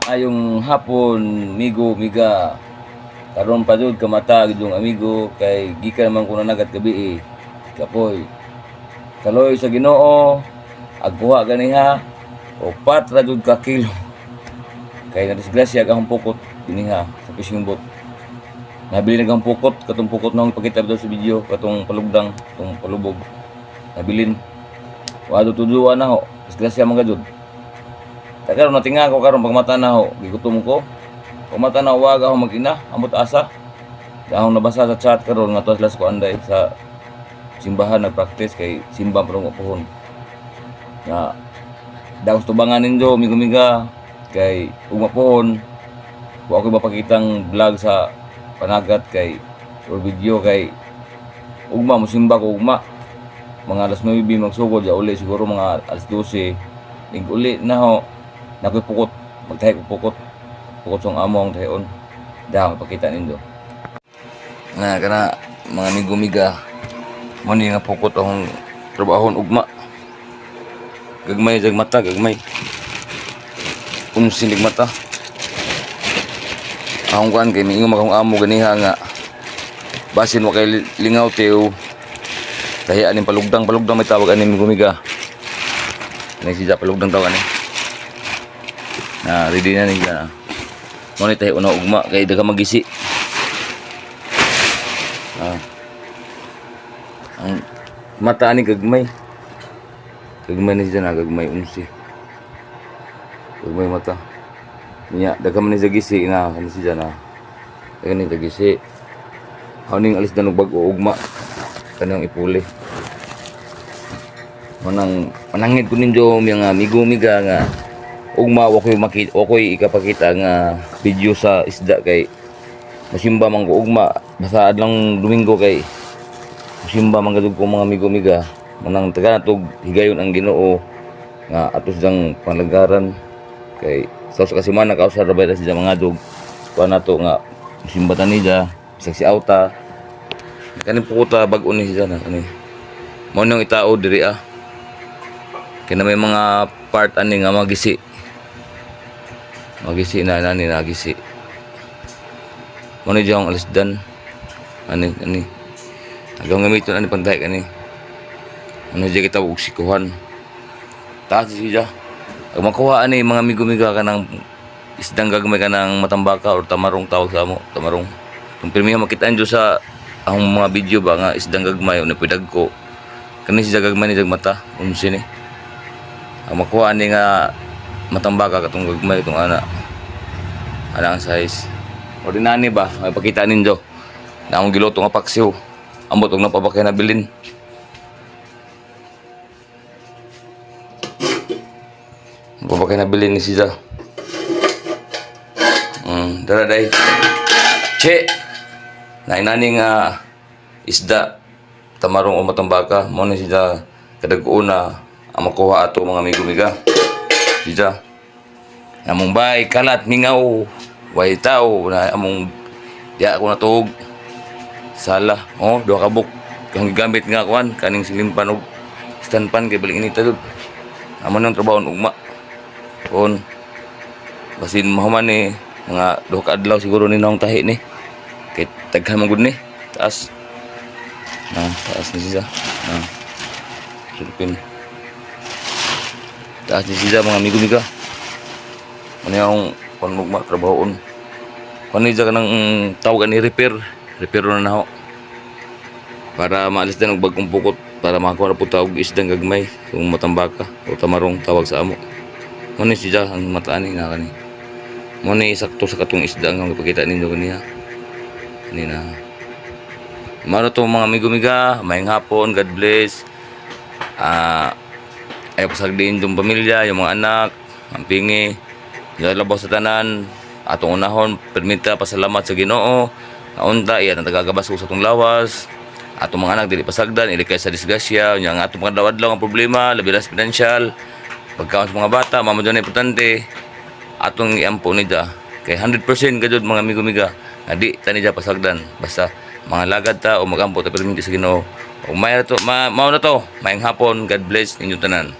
Ayong hapon, migo, miga. Karon pa jud kamata gid yung amigo kay gikan man ko na nagat gabi kapoy. Kaloy sa Ginoo, agkuha ganiha o 4 jud ka kilo. Kay nadisgrasya akong pukot diniha sa fishing boat. Nabili nagang pukot, katong pukot na akong ipakita daw sa video, katong palugdang, katong palubog. Nabilin. Wado tuduan na ho, disgrasya man gajud. Karon natinga ko karon pagmata na ho, gigutom ko. Pagmata na wag ako mag-ina, amot asa. Dahon nabasa sa chat karon nga tuwas ko anday sa simbahan nag-practice kay simba pero pohon. Na daw tubangan ninyo migo-miga kay ugma pohon. Wa ko mapakitang vlog sa panagat kay or video kay ugma mo simba ko ugma. Mga alas 9 magsugod ya uli siguro mga alas 12. Ning uli na ho nakoy pukot, magtahi ko pukot song amo ang tahion. Daw pakita ninyo. Nga kana mga migo-miga mo ni nga pukot akong trabahon ugma. Gagmay jag mata, gagmay. Sinig mata. Akong kuan kay miingon akong amo ganiha nga basin wa kay lingaw teo. Tahi aning palugdang may tawag aning migo-miga. Ani siya palugdang tawag ani. Na ready na niya. Mo ni tahi una ugma kay daga magisi. Ang mata ani gagmay. Gagmay ni siya na gagmay unsi. Gagmay mata. Niya daga man ni siya gisi na kan siya na. Daga ni siya gisi. Hawning alis na bag-o ugma. Kanang ipuli. Manangit ko ninyo mga migo-miga nga ugma wa ko'y ikapakita nga video sa isda kay masimba man ko ugma basta adlang Domingo kay masimba man gadug ko mga migo-miga manang taga natog higayon ang Ginoo nga atos dang panlagaran kay sa kasimana kausar rabay ta siya mga dog kuan nato nga masimba ta nila bisag si auta kaning pukuta bag-o ni siya na ani mo nang itao diri kaya may mga part ani nga magisi na nani nagisi mo ni jong alisdan ani agaw gamiton ani panday kani ano diya kita og sikuhan taas siya ag makuha ani mga migo-miga kanang isdang gagmay kanang matambaka or tamarong tawag sa amo tamarong kung pirmiha makitaan jud sa ang mga video ba nga isdang gagmay o napidag ko kani siya gagmay ni jag mata unsi ni ang makuha ani nga matambaka katong gagmay itong ana ang size ordinani ba may pakita ninyo na akong giluto nga paksiw ambot og napabakay na bilin napabakay na bilin ni siya dara day che na inani nga isda tamarong o matambaka mo ni siya kadag-una ang makuha ato mga migo-miga siya among bay kalat mingaw way tao na among diya ako natuog sala duha ka buk kang gigamit nga kuan kaning silimpan og standpan kay balik inita dud amo nang trabahon ugma kon basin mahuman ni mga duha ka adlaw siguro ni naong tahi ni kay taghan man gud ni taas ni siya sulpin taas ni siya mga migo-miga ano yung panugma trabahoon kung ano dyan ka ng tawagan ni repair na na ho para maalis din ang bagong pukot para makakuha na po tawag isdang gagmay kung matambaka o tamarong tawag sa amo muna siya ang mataan nga kani muna sakto sa katong isdang ang ipakita ninyo kaniya kanina maro to mga migo-miga mayang hapon God bless ay pasagdiin yung pamilya yung mga anak ang pingi labaw sa tanan atong unahon permita pasalamat sa Ginoo nga unta iya ang tagagabas ko sa atong lawas atong mga anak dili pasagdan ilikay sa disgrasya nya nga atong mga dawadlaw nga problema labi na sa financial pagkaon sa mga bata mamo dyan importante atong iampo nida kay 100% gajud mga migo-miga nga di tani dya pasagdan basta mga lagad ta o magampo ta permita sa Ginoo o mao na to mayang hapon God bless ninyo tanan.